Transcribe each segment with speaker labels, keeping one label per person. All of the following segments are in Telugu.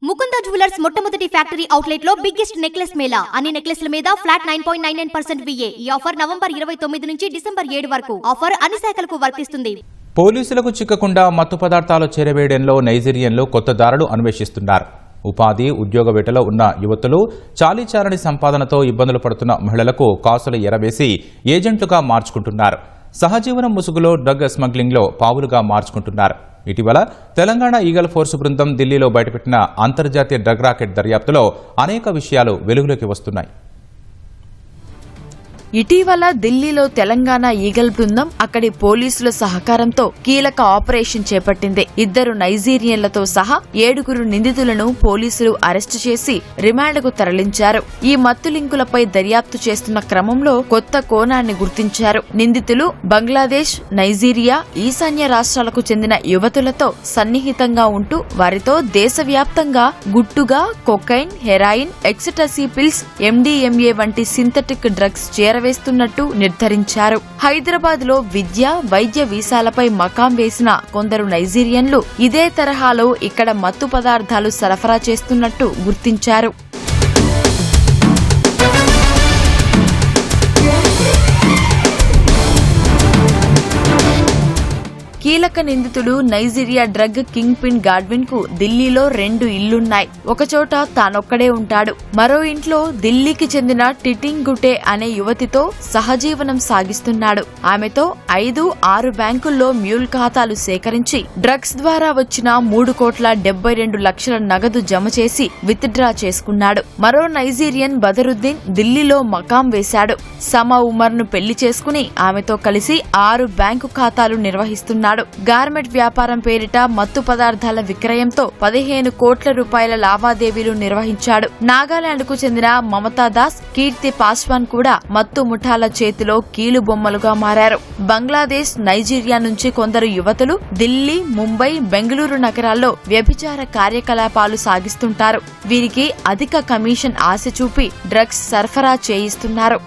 Speaker 1: ముకుంద జ్యువెలర్స్ మొట్టమొదటి ఫ్యాక్టరీ అవుట్లెట్ లో బిగ్గెస్ట్ నెక్లెస్ మేళా. అన్ని నెక్లెస్ల మీద ఫ్లాట్ 9.99% VA. ఈ ఆఫర్ నవంబర్ 29 నుంచి డిసెంబర్ 7 వరకు. ఆఫర్ అన్ని శాఖలకు వర్తిస్తుంది.
Speaker 2: పోలీసులకు చిక్కకుండా మత్తు పదార్థాలు చేరవేయడంలో నైజీరియన్లు కొత్త దారులు అన్వేషిస్తున్నారు. ఉపాధి ఉద్యోగ వేటలో ఉన్న యువతులు చాలీచారని సంపాదనతో ఇబ్బందులు పడుతున్న మహిళలకు కాసులు ఎరవేసి ఏజెంట్లుగా మార్చుకుంటున్నారు. సహజీవనం ముసుగులో డ్రగ్ స్మగ్లింగ్లో పావులుగా మార్చుకుంటున్నారు. ఇటీవల తెలంగాణ ఈగల్ ఫోర్స్ బృందం ఢిల్లీలో బయటపెట్టిన అంతర్జాతీయ డ్రగ్ రాకెట్ దర్యాప్తులో అనేక విషయాలు వెలుగులోకి వస్తున్నాయి.
Speaker 3: ఇటీవల ఢిల్లీలో తెలంగాణ ఈగల్ బృందం అక్కడి పోలీసుల సహకారంతో కీలక ఆపరేషన్ చేపట్టింది. 2 నైజీరియన్లతో సహా 7 నిందితులను పోలీసులు అరెస్టు చేసి రిమాండ్కు తరలించారు. ఈ మత్తు లింకులపై దర్యాప్తు చేస్తున్న క్రమంలో కొత్త కోణాన్ని గుర్తించారు. నిందితులు బంగ్లాదేశ్, నైజీరియా, ఈశాన్య రాష్ట్రాలకు చెందిన యువతులతో సన్నిహితంగా ఉంటూ వారితో దేశవ్యాప్తంగా గుట్టుగా cocaine, heroin, ecstasy pills, MDMA వంటి సింథటిక్ డ్రగ్స్ వేస్తున్నట్టు నిర్ధారించారు. హైదరాబాద్ లో విద్య, వైద్య వీసాలపై మకాం వేసిన కొందరు నైజీరియన్లు ఇదే తరహాలో ఇక్కడ మత్తు పదార్థాలు సరఫరా చేస్తున్నట్టు గుర్తించారు. కీలక నిందితుడు Nigeria drug king pin Godwin కు ఢిల్లీలో 2 ఇళ్లున్నాయి. ఒకచోట తానొక్కడే ఉంటాడు. మరో ఇంట్లో ఢిల్లీకి చెందిన టిటింగ్ గుటే అనే యువతితో సహజీవనం సాగిస్తున్నాడు. ఆమెతో 5-6 బ్యాంకుల్లో మ్యూల్ ఖాతాలు సేకరించి డ్రగ్స్ ద్వారా వచ్చిన 3,72,00,000 నగదు జమ చేసి విత్ డ్రా చేసుకున్నాడు. మరో నైజీరియన్ బదరుద్దీన్ ఢిల్లీలో మకాం వేశాడు. సమా ఉమర్ ను పెళ్లి చేసుకుని ఆమెతో కలిసి 6 బ్యాంకు ఖాతాలు నిర్వహిస్తున్నాడు. గార్మెంట్ వ్యాపారం పేరిట మత్తు పదార్థాల విక్రయంతో 15 కోట్ల రూపాయల లావాదేవీలు నిర్వహించాడు. నాగాలాండ్ కు చెందిన మమతా దాస్, కీర్తి పాస్వాన్ కూడా మత్తు ముఠాల చేతిలో కీలు బొమ్మలుగా మారారు. బంగ్లాదేశ్, నైజీరియా నుంచి కొందరు యువతులు ఢిల్లీ, ముంబై, బెంగళూరు నగరాల్లో వ్యభిచార కార్యకలాపాలు సాగిస్తుంటారు. వీరికి అధిక కమిషన్ ఆశ చూపి డ్రగ్స్ సరఫరా చేయిస్తున్నారు.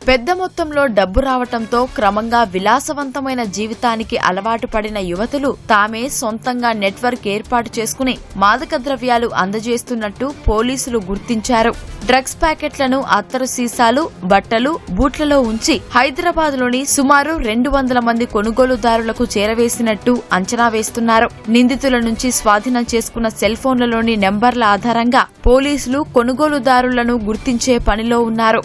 Speaker 3: పెద్ద మొత్తంలో డబ్బు రావటంతో క్రమంగా విలాసవంతమైన జీవితానికి అలవాటు పడిన యువతులు తామే సొంతంగా నెట్వర్క్ ఏర్పాటు చేసుకుని మాదక ద్రవ్యాలు అందజేస్తున్నట్టు పోలీసులు గుర్తించారు. డ్రగ్స్ ప్యాకెట్లను అత్తరు సీసాలు, బట్టలు, బూట్లలో ఉంచి హైదరాబాద్లోని సుమారు 200 మంది కొనుగోలుదారులకు చేరవేసినట్టు అంచనా వేస్తున్నారు. నిందితుల నుంచి స్వాధీనం చేసుకున్న సెల్ ఫోన్లలోని నెంబర్ల ఆధారంగా పోలీసులు కొనుగోలుదారులను గుర్తించే పనిలో ఉన్నారు.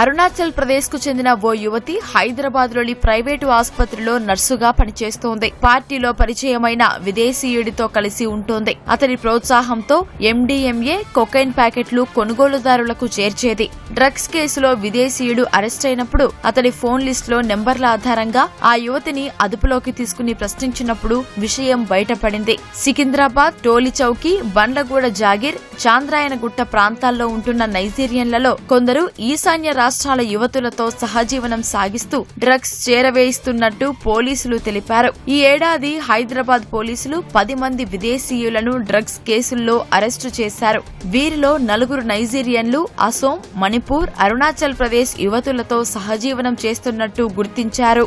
Speaker 3: అరుణాచల్ ప్రదేశ్ కు చెందిన ఓ యువతి హైదరాబాద్ లోని ప్రైవేటు ఆసుపత్రిలో నర్సుగా పనిచేస్తోంది. పార్టీలో పరిచయమైన విదేశీయుడితో కలిసి ఉంటోంది. అతని ప్రోత్సాహంతో MDMA, కొకైన్ ప్యాకెట్లు కొనుగోలుదారులకు చేర్చేది. డ్రగ్స్ కేసులో విదేశీయుడు అరెస్ట్ అయినప్పుడు అతడి ఫోన్ లిస్టులో నెంబర్ల ఆధారంగా ఆ యువతిని అదుపులోకి తీసుకుని ప్రశ్నించినప్పుడు విషయం బయటపడింది. సికింద్రాబాద్, టోలిచౌకి, బండ్లగూడ జాగీర్, చాంద్రాయనగుట్ట ప్రాంతాల్లో ఉంటున్న నైజీరియన్లలో కొందరు ఈశాన్య రాష్ట్రాల యువతులతో సహజీవనం సాగిస్తూ డ్రగ్స్ చేరవేయిస్తున్నట్టు పోలీసులు తెలిపారు. ఈ ఏడాది హైదరాబాద్ పోలీసులు 10 మంది విదేశీయులను డ్రగ్స్ కేసుల్లో అరెస్టు చేశారు. వీరిలో 4 నైజీరియన్లు అసోం, మణిపూర్, అరుణాచల్ ప్రదేశ్ యువతులతో సహజీవనం చేస్తున్నట్టు గుర్తించారు.